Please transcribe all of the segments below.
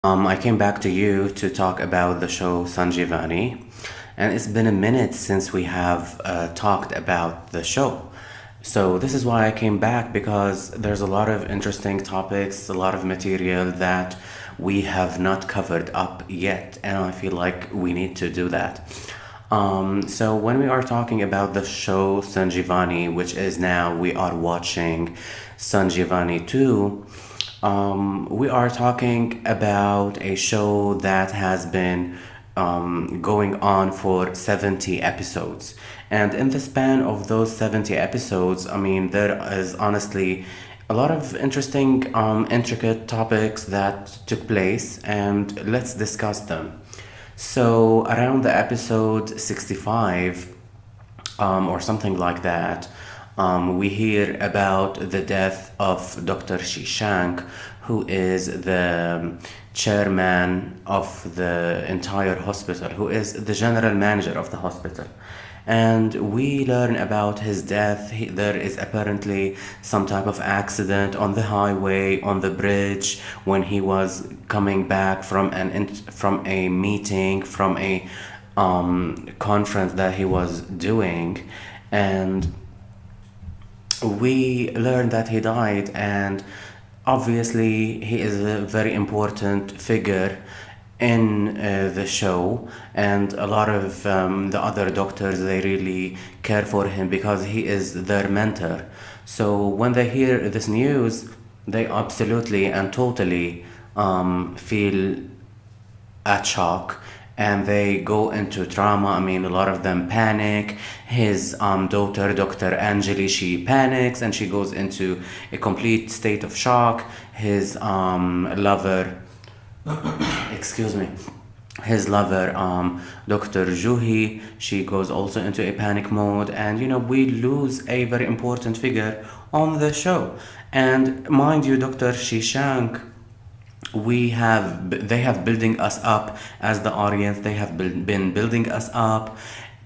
I came back to you to talk about the show Sanjivani, and it's been a minute since we have talked about the show. So, this is why I came back because there's a lot of interesting topics, a lot of material that we have not covered up yet, and I feel like we need to do that. So when we are talking about the show Sanjivani, which is now we are watching Sanjivani 2, we are talking about a show that has been going on for 70 episodes. And in the span of those 70 episodes, I mean, there is honestly a lot of interesting, intricate topics that took place, and let's discuss them. So, around the episode 65, or something like that, we hear about the death of Dr. Shashank, who is the chairman of the entire hospital, who is the general manager of the hospital. And we learn about his death. There is apparently some type of accident on the highway, on the bridge, when he was coming back from from a meeting, from a conference that he was doing, and we learned that he died. And obviously he is a very important figure in the show, and a lot of the other doctors, they really care for him because he is their mentor. So when they hear this news, they absolutely and totally feel at shock, and they go into trauma. I mean, a lot of them panic. His daughter, Dr. Angeli, she panics and she goes into a complete state of shock. His lover, excuse me, his lover, Dr. Juhi, she goes also into a panic mode, and we lose a very important figure on the show. And mind you, Dr. Shishank, they have building us up as the audience. They have been building us up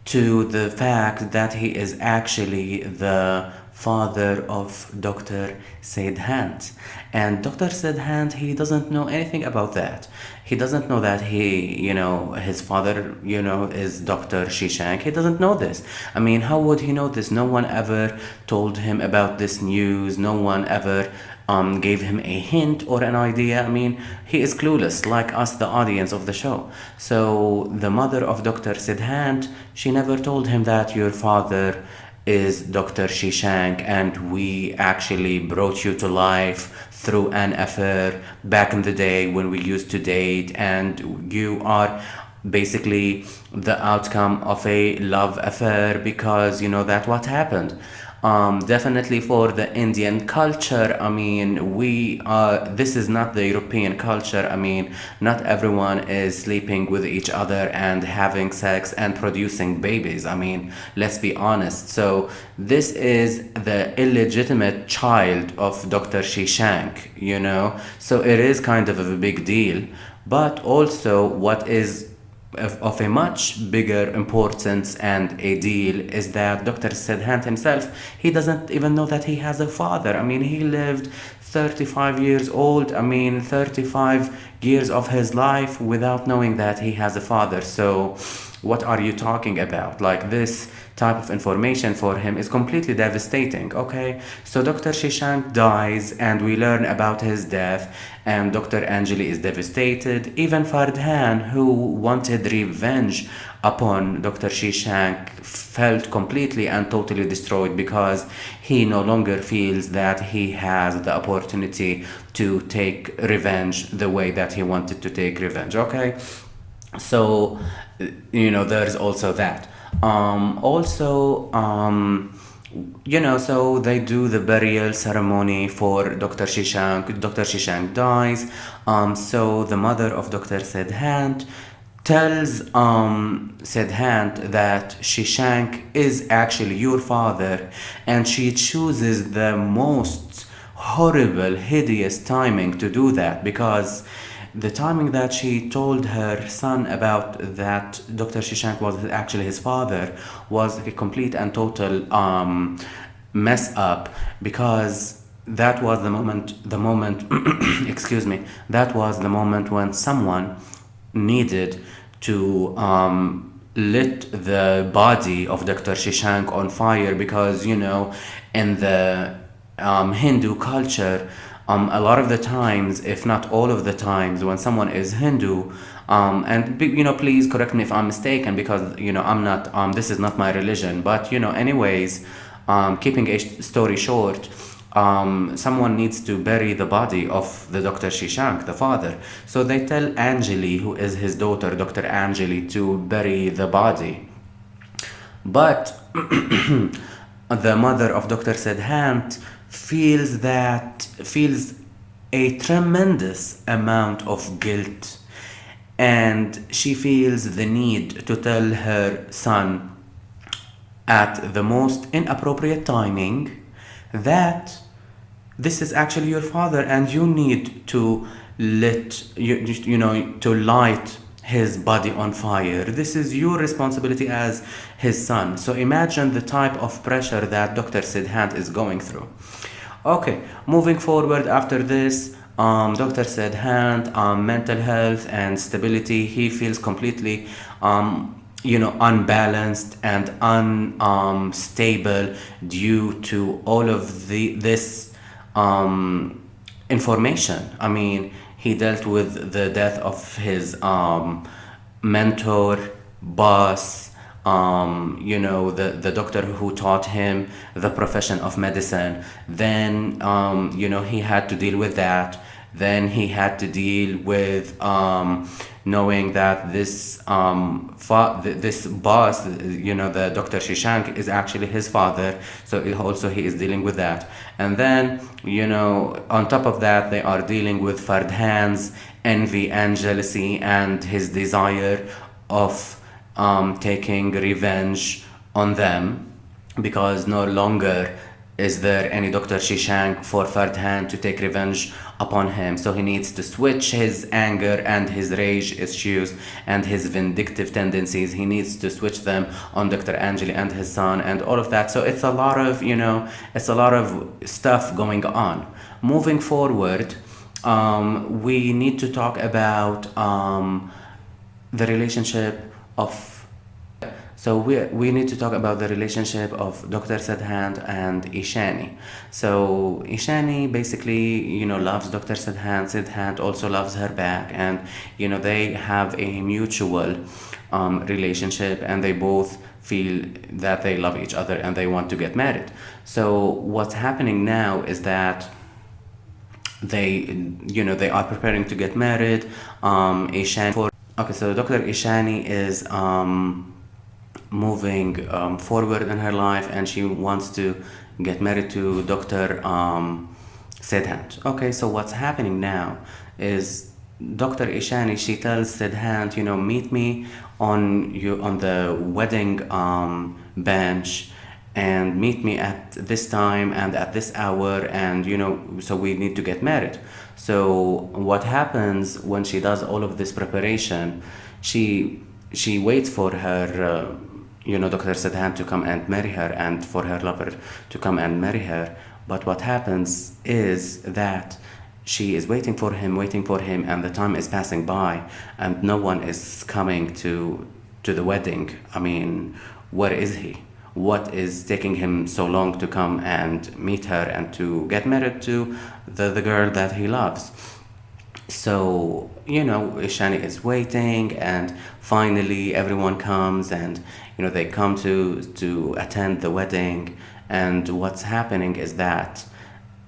to the fact that he is actually the father of Dr. Siddhant. And Dr. Siddhant, he doesn't know anything about that. He doesn't know that his father, is Dr. Shashank. He doesn't know this. I mean, how would he know this? No one ever told him about this news. No one ever gave him a hint or an idea. I mean, he is clueless, like us, the audience of the show. So the mother of Dr. Siddhant, she never told him that your father is Dr. Shashank, and we actually brought you to life through an affair back in the day when we used to date, and you are basically the outcome of a love affair, because that what happened. Definitely for the Indian culture, I mean, this is not the European culture. I mean, not everyone is sleeping with each other and having sex and producing babies. I mean, let's be honest. So, this is the illegitimate child of Dr. Shashank. So, it is kind of a big deal. But also, what is of a much bigger importance and a deal is that Dr. Siddhant himself, he doesn't even know that he has a father. I mean, he lived 35 years old. I mean, 35 years of his life without knowing that he has a father. So, what are you talking about? Like, this type of information for him is completely devastating. Okay, so Dr. Shashank dies, and we learn about his death, and Dr. Angeli is devastated. Even Fardhan, who wanted revenge upon Dr. Shashank, felt completely and totally destroyed because he no longer feels that he has the opportunity to take revenge the way that he wanted to take revenge. Okay, so there's also that. So they do the burial ceremony for Dr. Shashank. Dr. Shashank dies. So the mother of Dr. Siddhant tells Siddhant that Shashank is actually your father, and she chooses the most horrible, hideous timing to do that, because the timing that she told her son about that Dr. Shashank was actually his father was a complete and total mess up, because that was the moment excuse me, that was the moment when someone needed to lit the body of Dr. Shashank on fire, because in the Hindu culture, a lot of the times, if not all of the times, when someone is Hindu, please correct me if I'm mistaken, because I'm not, this is not my religion, but anyways, keeping a story short, someone needs to bury the body of the Dr. Shishank, the father. So they tell Anjali, who is his daughter, Dr. Anjali, to bury the body. But the mother of Dr. Siddhant feels a tremendous amount of guilt, and she feels the need to tell her son at the most inappropriate timing that this is actually your father, and you need to to light his body on fire. This is your responsibility as his son. So imagine the type of pressure that Dr. Siddhant is going through. Okay, moving forward after this, Dr. Siddhant, mental health and stability, he feels completely unbalanced and unstable due to all of this information. I mean, he dealt with the death of his mentor, boss, the doctor who taught him the profession of medicine. Then, he had to deal with that. Then he had to deal with knowing that this this boss, the Dr. Shashank, is actually his father. So he is dealing with that. And then, on top of that, they are dealing with Fardhan's envy and jealousy and his desire of taking revenge on them, because no longer is there any Dr. Shishank for Fardhan to take revenge upon him. So he needs to switch his anger and his rage issues and his vindictive tendencies. He needs to switch them on Dr. Anjali and his son and all of that. So it's a lot of, it's a lot of stuff going on. Moving forward, we need to talk about the relationship of we need to talk about the relationship of Dr. Siddhant and Ishani. So Ishani basically, loves Dr. Siddhant. Siddhant also loves her back, and they have a mutual relationship, and they both feel that they love each other and they want to get married. So what's happening now is that they are preparing to get married. So Dr. Ishani is moving forward in her life, and she wants to get married to Dr. Siddhant. Okay, so what's happening now is Dr. Ishani, she tells Siddhant, meet me on the wedding bench, and meet me at this time and at this hour, and so we need to get married. So what happens when she does all of this preparation, she waits for her Dr. Siddhant to come and marry her, and for her lover to come and marry her. But what happens is that she is waiting for him, and the time is passing by, and no one is coming to the wedding. I mean, where is he? What is taking him so long to come and meet her and to get married to the girl that he loves? So, Ishani is waiting, and finally everyone comes, and they come to attend the wedding. And what's happening is that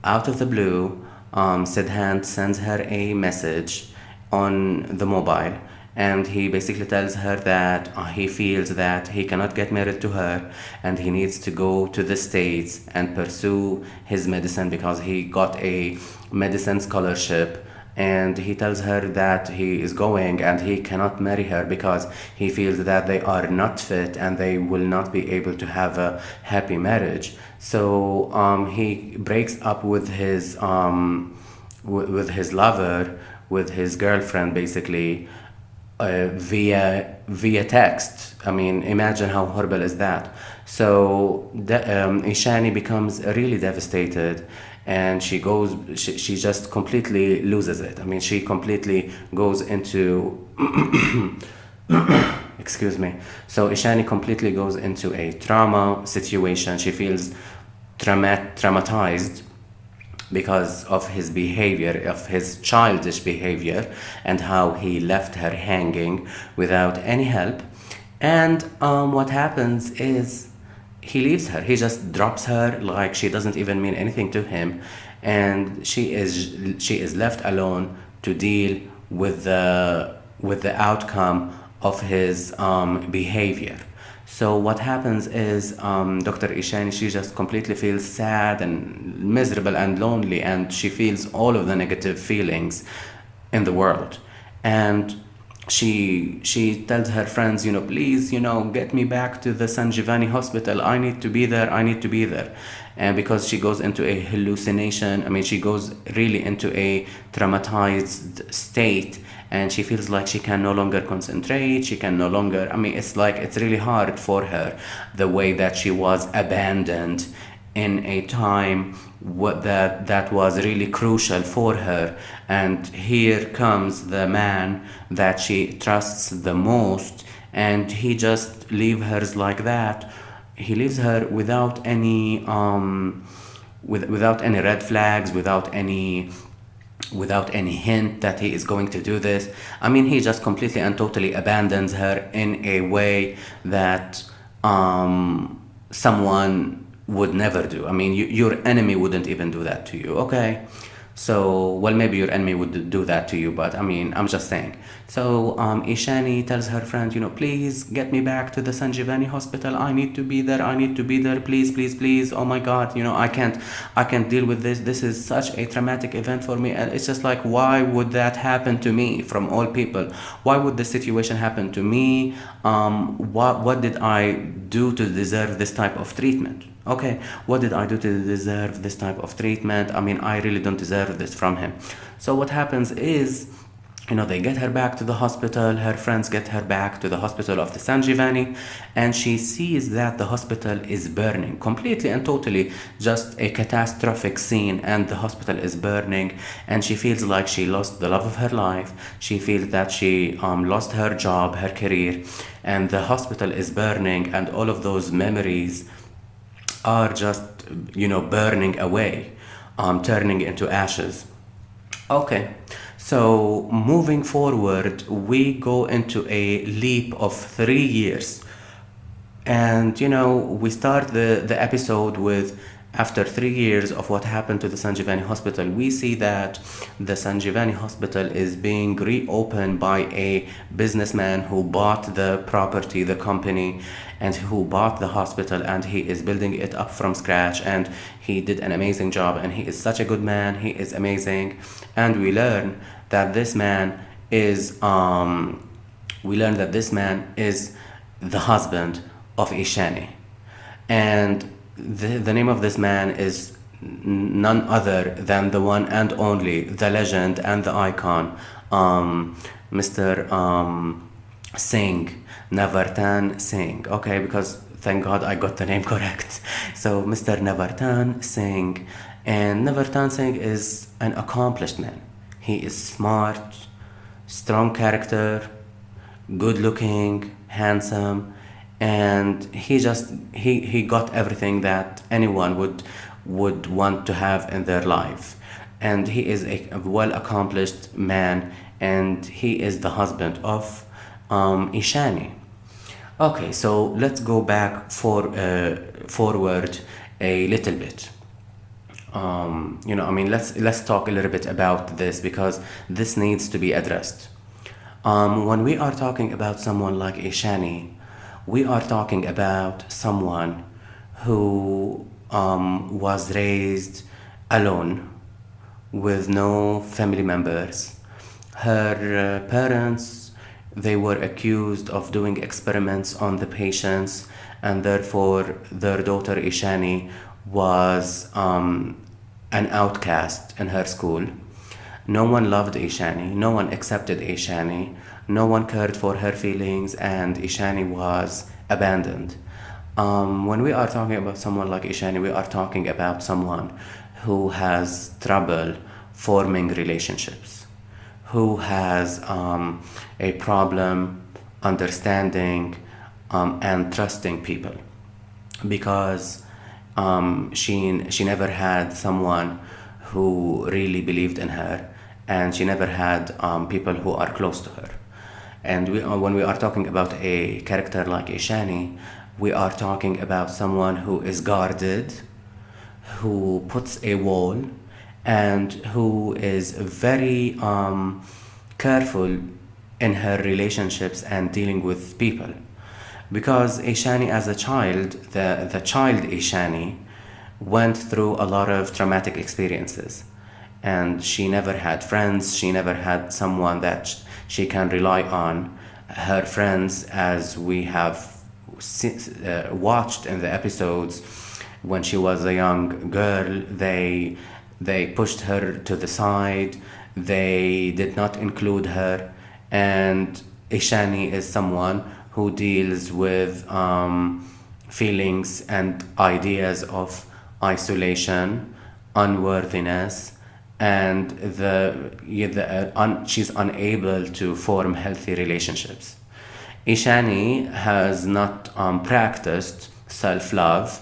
out of the blue, Siddhant sends her a message on the mobile, and he basically tells her that he feels that he cannot get married to her, and he needs to go to the States and pursue his medicine, because he got a medicine scholarship. And he tells her that he is going and he cannot marry her because he feels that they are not fit and they will not be able to have a happy marriage. So he breaks up with his lover, with his girlfriend, basically, via text. I mean, imagine how horrible is that. So Ishani becomes really devastated, and she just completely loses it. I mean, she completely goes into excuse me. So Ishani completely goes into a trauma situation. She feels traumatized because of his behavior, of his childish behavior, and how he left her hanging without any help. And what happens is he leaves her. He just drops her like she doesn't even mean anything to him, and she is left alone to deal with the outcome of his behavior. So what happens is Dr. Ishani, she just completely feels sad and miserable and lonely, and she feels all of the negative feelings in the world. And she tells her friends, please, get me back to the Sanjivani hospital. I need to be there. I need to be there. And because she goes into a hallucination, I mean, she goes really into a traumatized state, and she feels like she can no longer concentrate. She can no longer, I mean, it's like it's really hard for her, the way that she was abandoned in a time that was really crucial for her. And here comes the man that she trusts the most, and he just leaves her like that. He leaves her without any without any red flags, without any hint that he is going to do this. I mean, he just completely and totally abandons her in a way that someone would never do. I mean, your enemy wouldn't even do that to you, okay? So, well, maybe your enemy would do that to you, but I mean, I'm just saying. So, Ishani tells her friend, please get me back to the Sanjivani hospital. I need to be there. I need to be there. Please, please, please. Oh my God, I can't deal with this. This is such a traumatic event for me. And it's just like, why would that happen to me from all people? Why would this situation happen to me? What did I do to deserve this type of treatment? Okay, what did I do to deserve this type of treatment? I mean, I really don't deserve this from him. So what happens is, they get her back to the hospital. Her friends get her back to the hospital of the Sanjivani, and she sees that the hospital is burning completely and totally, just a catastrophic scene, and the hospital is burning, and she feels like she lost the love of her life. She feels that she lost her job, her career, and the hospital is burning, and all of those memories are just, burning away, turning into ashes. Okay, so moving forward, we go into a leap of 3 years. And, we start the episode with, after 3 years of what happened to the Sanjivani hospital, we see that the Sanjivani hospital is being reopened by a businessman who bought the property, the company, and who bought the hospital, and he is building it up from scratch, and he did an amazing job, and he is such a good man. He is amazing. And we learn that this man is the husband of Ishani. And the name of this man is none other than the one and only, the legend and the icon, Mr. Singh, Navartan Singh. Okay, because thank God I got the name correct. So Mr. Navartan Singh. And Navartan Singh is an accomplished man. He is smart, strong character, good looking, handsome, and he got everything that anyone would want to have in their life. And he is a well accomplished man, and he is the husband of Ishani. Okay, so let's go back forward a little bit. Let's talk a little bit about this, because this needs to be addressed. When we are talking about someone like Ishani, we are talking about someone who was raised alone with no family members. Her parents, they were accused of doing experiments on the patients, and therefore their daughter Ishani was an outcast in her school. No one loved Ishani, no one accepted Ishani, no one cared for her feelings, and Ishani was abandoned. When we are talking about someone like Ishani, we are talking about someone who has trouble forming relationships, who has a problem understanding and trusting people, because she never had someone who really believed in her, and she never had people who are close to her. And when we are talking about a character like Ishani, we are talking about someone who is guarded, who puts a wall, and who is very careful in her relationships and dealing with people. Because Ishani, as a child, the child Ishani, went through a lot of traumatic experiences. And she never had friends, she never had someone that she can rely on. Her friends, as we have watched in the episodes, when she was a young girl, they pushed her to the side, they did not include her. And Ishani is someone who deals with feelings and ideas of isolation, unworthiness, and she's unable to form healthy relationships. Ishani has not practiced self-love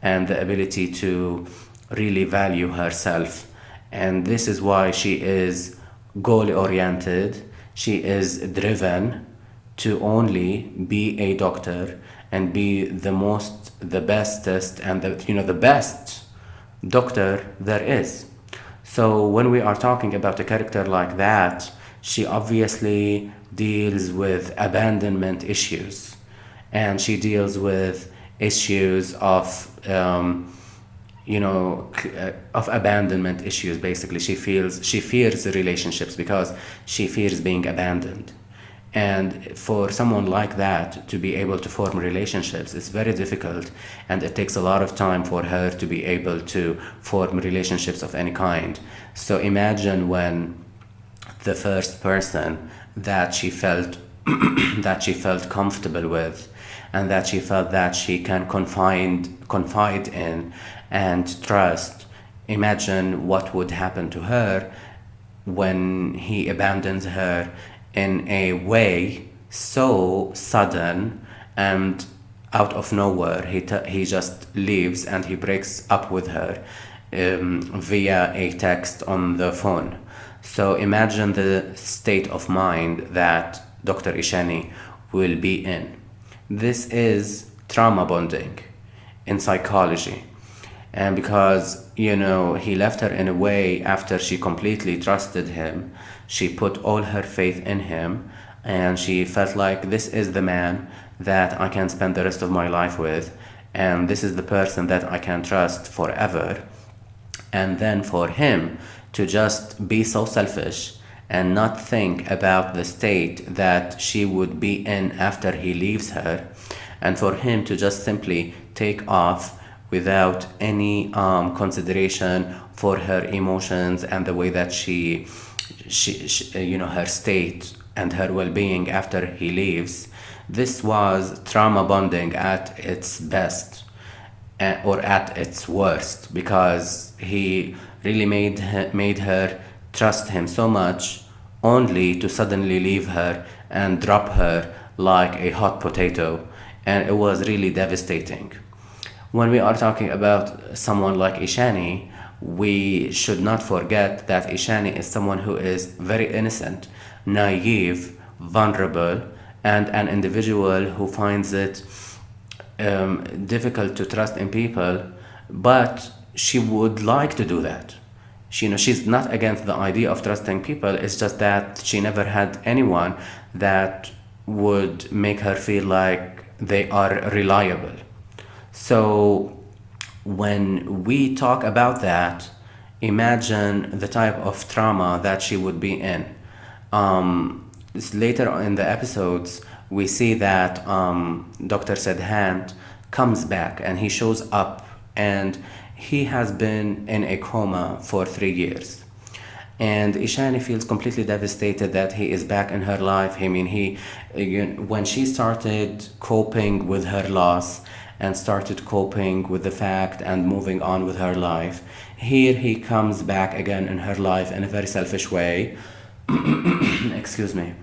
and the ability to really value herself. And this is why she is goal-oriented, she is driven to only be a doctor and be the bestest, and the best doctor there is. So when we are talking about a character like that, she obviously deals with abandonment issues, and she deals with issues of of abandonment issues. Basically, she fears relationships because she fears being abandoned. And for someone like that to be able to form relationships, it's very difficult, and it takes a lot of time for her to be able to form relationships of any kind. So imagine when the first person that she felt that she felt comfortable with, and that she felt that she can confide in and trust. Imagine what would happen to her when he abandons her in a way so sudden and out of nowhere. He just leaves and he breaks up with her via a text on the phone. So imagine the state of mind that Dr. Ishani will be in. This is trauma bonding in psychology. And because, he left her in a way after she completely trusted him, she put all her faith in him, and she felt like this is the man that I can spend the rest of my life with, and this is the person that I can trust forever. And then for him to just be so selfish and not think about the state that she would be in after he leaves her, and for him to just simply take off without any consideration for her emotions and the way that she her state and her well-being after he leaves. This was trauma bonding at its best, or at its worst, because he really made her trust him so much, only to suddenly leave her and drop her like a hot potato. And it was really devastating. When we are talking about someone like Ishani, we should not forget that Ishani is someone who is very innocent, naive, vulnerable, and an individual who finds it difficult to trust in people, but she would like to do that. She's not against the idea of trusting people, it's just that she never had anyone that would make her feel like they are reliable. So when we talk about that, imagine the type of trauma that she would be in. Later in the episodes, we see that Dr. Siddhant comes back and he shows up, and he has been in a coma for 3 years. And Ishani feels completely devastated that he is back in her life. When she started coping with her loss and started coping with the fact and moving on with her life, here he comes back again in her life in a very selfish way. Excuse me.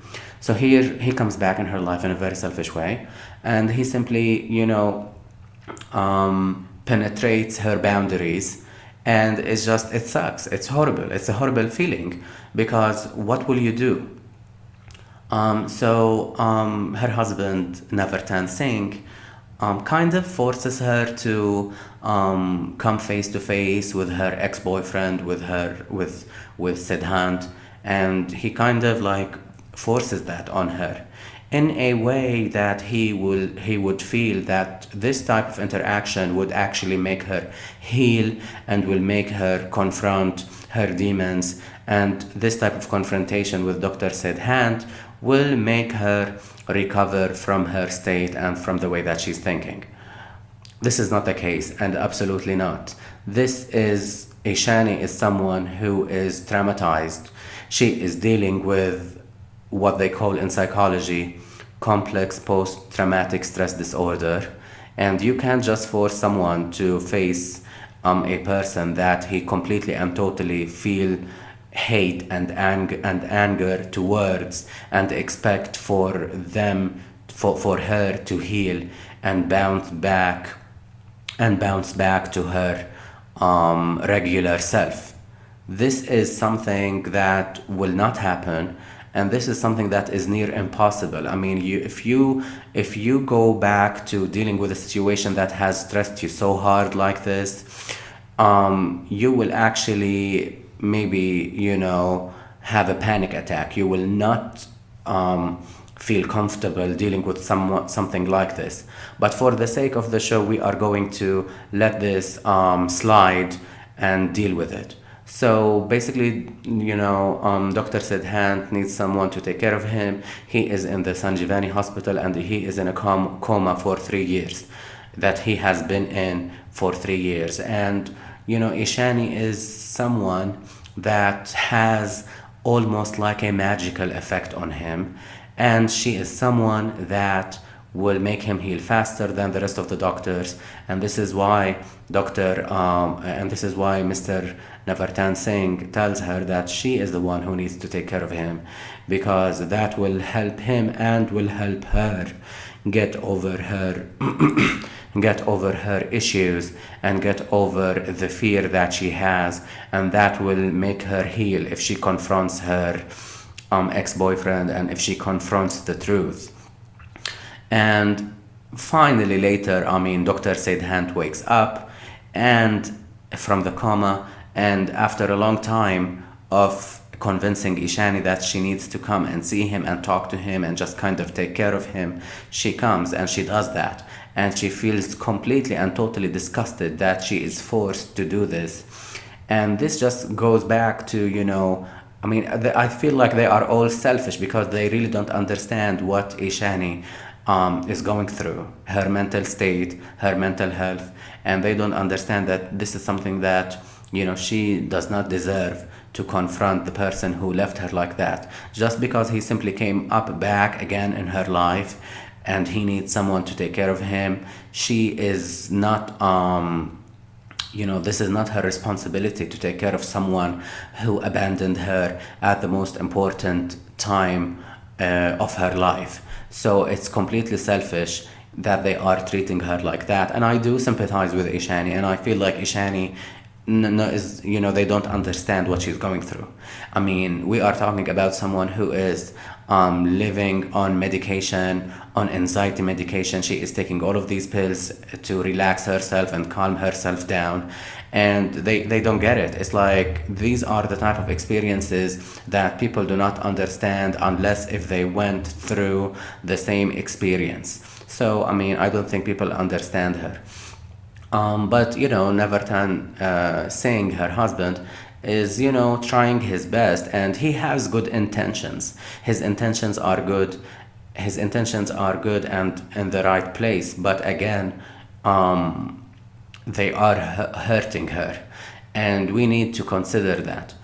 So here he comes back in her life in a very selfish way, and he simply, penetrates her boundaries, and it sucks. It's horrible. It's a horrible feeling, because what will you do? Her husband, Navartan Singh, kind of forces her to come face to face with her ex-boyfriend, with Siddhant, and he kind of like forces that on her in a way that he would feel that this type of interaction would actually make her heal and will make her confront her demons, and this type of confrontation with Dr. Siddhant will make her recover from her state and from the way that she's thinking. This is not the case, and absolutely not. Ishani is someone who is traumatized. She is dealing with what they call in psychology complex post-traumatic stress disorder, and you can't just force someone to face a person that he completely and totally feel hate and anger towards, and expect for her to heal and bounce back to her regular self. This is something that will not happen, and this is something that is near impossible. I mean, if you go back to dealing with a situation that has stressed you so hard like this, you will actually maybe have a panic attack. You will not feel comfortable dealing with something like this. But for the sake of the show, we are going to let this slide and deal with it. So basically, Dr. Siddhant needs someone to take care of him. He is in the Sanjivani hospital, and he is in a coma for 3 years, that he has been in for 3 years. And Ishani is someone that has almost like a magical effect on him, and she is someone that will make him heal faster than the rest of the doctors. And this is why Mr. Navartan Singh tells her that she is the one who needs to take care of him, because that will help him and will help her get over her issues and get over the fear that she has, and that will make her heal if she confronts her ex-boyfriend, and if she confronts the truth. And finally later, Dr. Siddhant wakes up and from the coma, and after a long time of convincing Ishani that she needs to come and see him and talk to him and just kind of take care of him, she comes and she does that. And she feels completely and totally disgusted that she is forced to do this. And this just goes back to, I feel like they are all selfish, because they really don't understand what Ishani is going through, her mental state, her mental health, and they don't understand that this is something that she does not deserve to confront the person who left her like that, just because he simply came back again in her life and he needs someone to take care of him. She is not this is not her responsibility to take care of someone who abandoned her at the most important time of her life. So it's completely selfish that they are treating her like that. And I do sympathize with Ishani, and I feel like Ishani they don't understand what she's going through. We are talking about someone who is living on medication, on anxiety medication. She is taking all of these pills to relax herself and calm herself down, and they don't get it. It's like these are the type of experiences that people do not understand unless if they went through the same experience. So I don't think people understand her. But Navartan Singh, her husband, is trying his best, and he has good intentions. His intentions are good and in the right place, but again they are hurting her, and we need to consider that.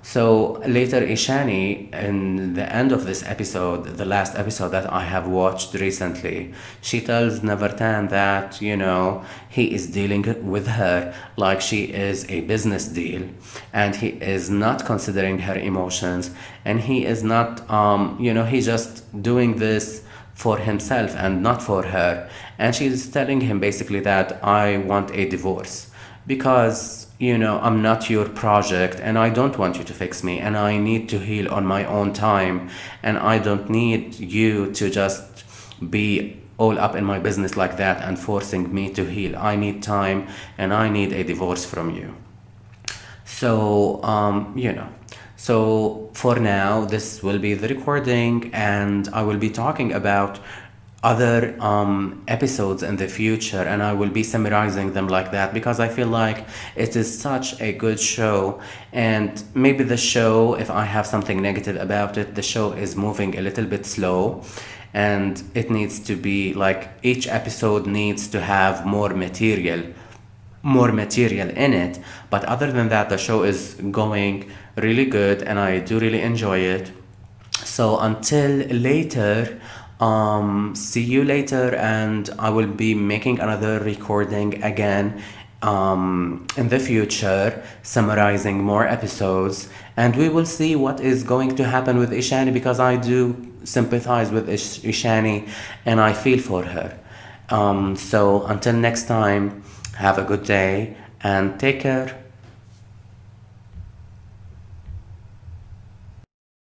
So later Ishani, in the end of this episode, the last episode that I have watched recently, she tells Nevertan that, he is dealing with her like she is a business deal, and he is not considering her emotions, and he is not, he's just doing this for himself and not for her. And she's telling him basically that I want a divorce because I'm not your project, and I don't want you to fix me, and I need to heal on my own time, and I don't need you to just be all up in my business like that and forcing me to heal. I need time, and I need a divorce from you. So, so for now, this will be the recording, and I will be talking about other episodes in the future, and I will be summarizing them like that because I feel like it is such a good show. And maybe the show, if I have something negative about it, the show is moving a little bit slow, and it needs to be like each episode needs to have more material in it. But other than that, the show is going really good, and I do really enjoy it. So until later, see you later, and I will be making another recording again in the future, summarizing more episodes, and we will see what is going to happen with Ishani, because I do sympathize with Ishani, and I feel for her. So until next time, have a good day and take care.